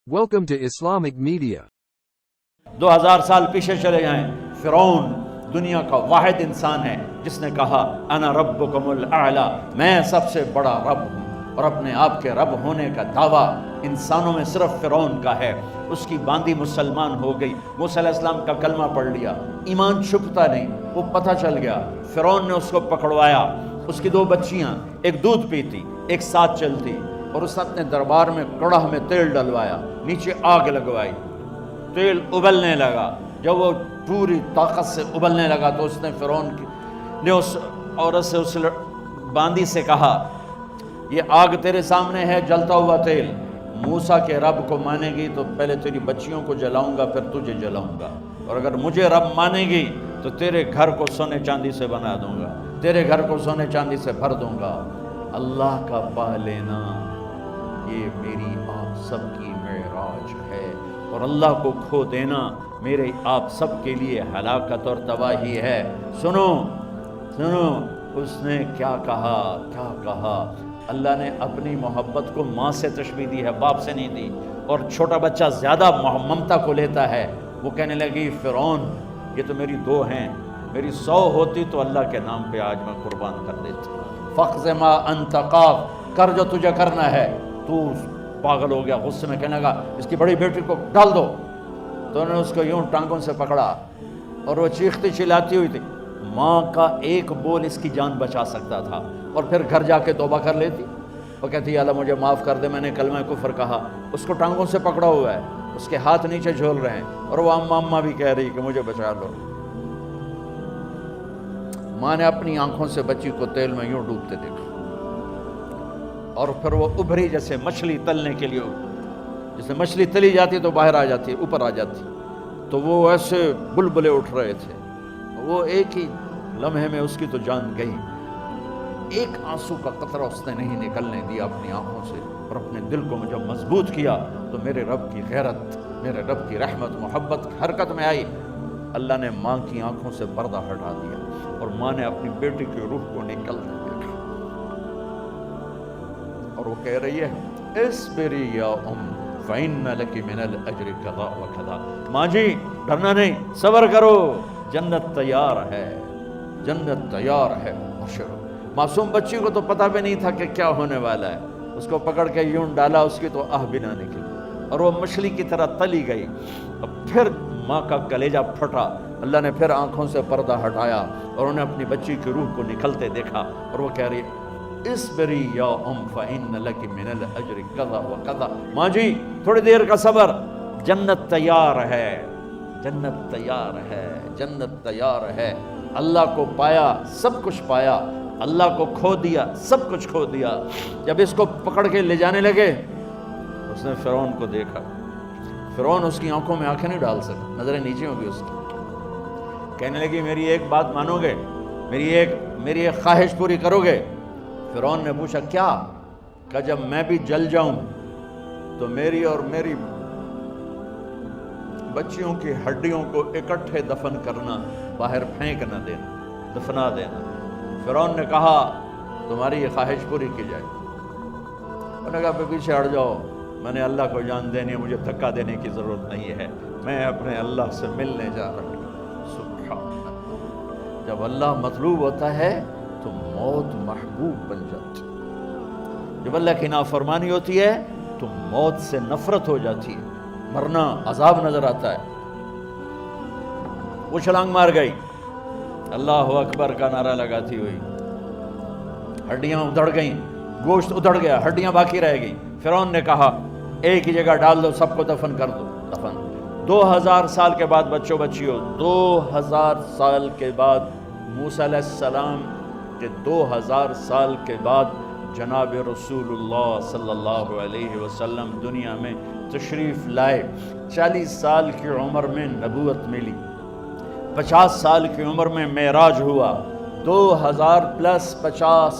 Welcome to Islamic Media. 2000 साल पीछे चले जाएं, फिरौन दुनिया का वाहिद इंसान है जिसने कहा अना रब्बुकुमुल आला, मैं सबसे बड़ा रब हूँ, और अपने आप के रब होने का दावा इंसानों में सिर्फ फिरौन का है। उसकी बांदी मुसलमान हो गई, मूसा अलैहिस्सलाम का कलमा पढ़ लिया, ईमान छुपता नहीं, वो पता चल गया। फिरौन ने उसको पकड़वाया, उसकी 2 बच्चियां, एक दूध पीती एक साथ चलती, और उसने अपने दरबार में कड़ाह में तेल डलवाया, नीचे आग लगवाई, तेल उबलने लगा। जब वो पूरी ताकत से उबलने लगा तो उसने फिरौन ने उस औरत से, उस बांदी से कहा, ये आग तेरे सामने है, जलता हुआ तेल, मूसा के रब को मानेगी तो पहले तेरी बच्चियों को जलाऊंगा, फिर तुझे जलाऊंगा, और अगर मुझे रब मानेगी तो तेरे घर को सोने चांदी से बना दूंगा, तेरे घर को सोने चांदी से भर दूंगा। अल्लाह का पा लेना ये मेरी आप सबकी मेराज है, और अल्लाह को खो देना मेरे आप सब के लिए हलाकत और तबाही है। सुनो सुनो, उसने क्या कहा, क्या कहा। अल्लाह ने अपनी मोहब्बत को माँ से तशबीह दी है, बाप से नहीं दी। और छोटा बच्चा ज़्यादा ममता को लेता है। वो कहने लगी, फिरौन ये तो मेरी 2 हैं, मेरी 100 होती तो अल्लाह के नाम पे आज मैं कुर्बान कर देती। फ़ख्ज़ मा अंतक़ाफ़, कर जो तुझे करना है। तू पागल हो गया, गुस्से में कहने लगा, इसकी बड़ी बेटी को डाल दो। तो उन्होंने उसको यूं टांगों से पकड़ा और वो चीखती चिल्लाती हुई थी। माँ का एक बोल इसकी जान बचा सकता था, और फिर घर जाके तौबा कर लेती। वो कहती, अल्लाह मुझे माफ़ कर दे, मैंने कलमा कुफ्र कहा। उसको टांगों से पकड़ा हुआ है, उसके हाथ नीचे झोल रहे हैं, और वो अम्मा भी कह रही कि मुझे बचा लो। माँ ने अपनी आंखों से बच्ची को तेल में यूं डूबते देखा, और फिर वो उभरी जैसे मछली तलने के लिए, जैसे मछली तली जाती तो बाहर आ जाती, ऊपर आ जाती, तो वो ऐसे बुलबुले उठ रहे थे। वो एक ही लम्हे में उसकी तो जान गई। एक आंसू का कतरा उसने नहीं निकलने दिया अपनी आंखों से, और अपने दिल को जब मजबूत किया तो मेरे रब की गैरत, मेरे रब की रहमत, मोहब्बत हरकत में आई। अल्लाह ने माँ की आंखों से पर्दा हटा दिया, और माँ ने अपनी बेटी की रूह को निकलते देखा, और वो कह रही है, इस्बिरी या फ़इन्न लकी मिनल अज्रि कज़ा व कज़ा। माँ जी डरना नहीं, सब्र करो, जन्नत तैयार है, जन्नत तैयार है। मासूम बच्ची को तो पता भी नहीं था कि क्या होने वाला है। उसको पकड़ के यूं डाला, उसकी तो आह भी ना निकली, और वो मछली की तरह तली गई। अब फिर माँ का कलेजा फटा। अल्लाह ने फिर आंखों से पर्दा हटाया, और उन्हें अपनी बच्ची की रूह को निकलते देखा, और वो कह रही, इस्बिरी या फ़इन्न लकी मिनल अज्रि कज़ा व कज़ा। माँ जी थोड़ी देर का सब्र, जन्नत तैयार है, जन्नत तैयार है, जन्नत तैयार है। अल्लाह को पाया, सब कुछ पाया, अल्लाह को खो दिया, सब कुछ खो दिया। जब इसको पकड़ के ले जाने लगे, उसने फिरौन को देखा। फिरौन उसकी आंखों में आंखें नहीं डाल सका, नजरें नीचे होगी उसकी। कहने लगी, मेरी एक बात मानोगे, मेरी एक ख्वाहिश पूरी करोगे? फिरौन ने पूछा, क्या? कि जब मैं भी जल जाऊं तो मेरी और मेरी बच्चियों की हड्डियों को इकट्ठे दफन करना, बाहर फेंक न देना, दफना देना। फिरौन ने कहा, तुम्हारी ये ख्वाहिश पूरी की जाए। उन्होंने कहा, पीछे हट जाओ, मैंने अल्लाह को जान देनी है, मुझे धक्का देने की ज़रूरत नहीं है, मैं अपने अल्लाह से मिलने जा रहा हूँ। सुभान अल्लाह। जब अल्लाह मतलूब होता है तो मौत महबूब बन जाती है। जब अल्लाह की नाफरमानी होती है तो मौत से नफरत हो जाती है, मरना अजाब नजर आता है। वो छलांग मार गई, अल्लाह अकबर का नारा लगाती हुई। हड्डियां उधड़ गईं, गोश्त उधड़ गया, हड्डियां बाकी रह गई। फिरौन ने कहा, एक ही जगह डाल दो, सबको दफन कर दो। दफन 2000 साल के बाद, बच्चों बच्चियों, 2000 साल के बाद, मूसा अलैहिस्सलाम के 2000 साल के बाद जनाब रसूलुल्लाह सल्लल्लाहु अलैहि वसल्लम दुनिया में तशरीफ़ लाए। 40 साल की उम्र में नबूवत मिली, 50 साल की उम्र में मेराज हुआ। 2050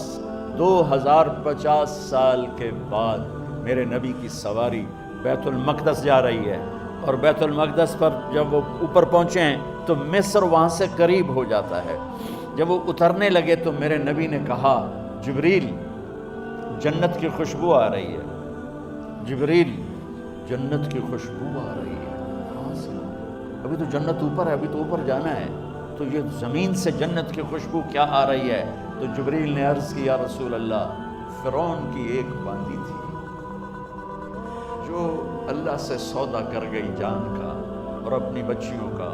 साल के बाद मेरे नबी की सवारी बैतुल मक़दस जा रही है, और बैतुल मक़दस पर जब वो ऊपर पहुँचे हैं तो मिस्र वहाँ से करीब हो जाता है। जब वो उतरने लगे तो मेरे नबी ने कहा, जिब्रील जन्नत की खुशबू आ रही है, जिब्रील जन्नत की खुशबू आ रही है। कहाँ से? अभी तो जन्नत ऊपर है, अभी तो ऊपर जाना है, तो ये ज़मीन से जन्नत की खुशबू क्या आ रही है? तो जिब्रील ने अर्ज़ किया, रसूल अल्लाह, फ़िरौन की एक बांदी थी जो अल्लाह से सौदा कर गई जान का और अपनी बच्चियों का,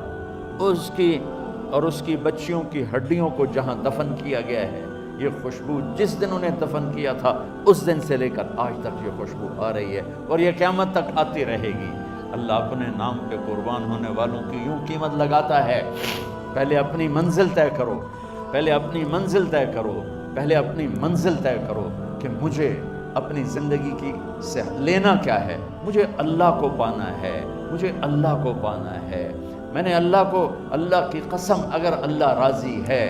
उसकी बच्चियों की हड्डियों को जहाँ दफन किया गया है, ये खुशबू जिस दिन उन्हें दफन किया था उस दिन से लेकर आज तक ये खुशबू आ रही है और ये क़यामत तक आती रहेगी। अल्लाह अपने नाम पे कुर्बान होने वालों की यूं कीमत लगाता है। पहले अपनी मंजिल तय करो, पहले अपनी मंजिल तय करो, पहले अपनी मंजिल तय करो कि मुझे अपनी ज़िंदगी की से लेना क्या है। मुझे अल्लाह को पाना है, मुझे अल्लाह को पाना है। मैंने अल्लाह की कसम, अगर अल्लाह राज़ी है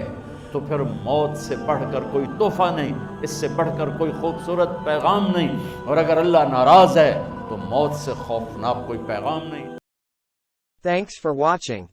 तो फिर मौत से बढ़कर कोई तोहफ़ा नहीं, इससे बढ़कर कोई खूबसूरत पैगाम नहीं, और अगर अल्लाह नाराज़ है तो मौत से खौफनाक कोई पैगाम नहीं। Thanks for watching.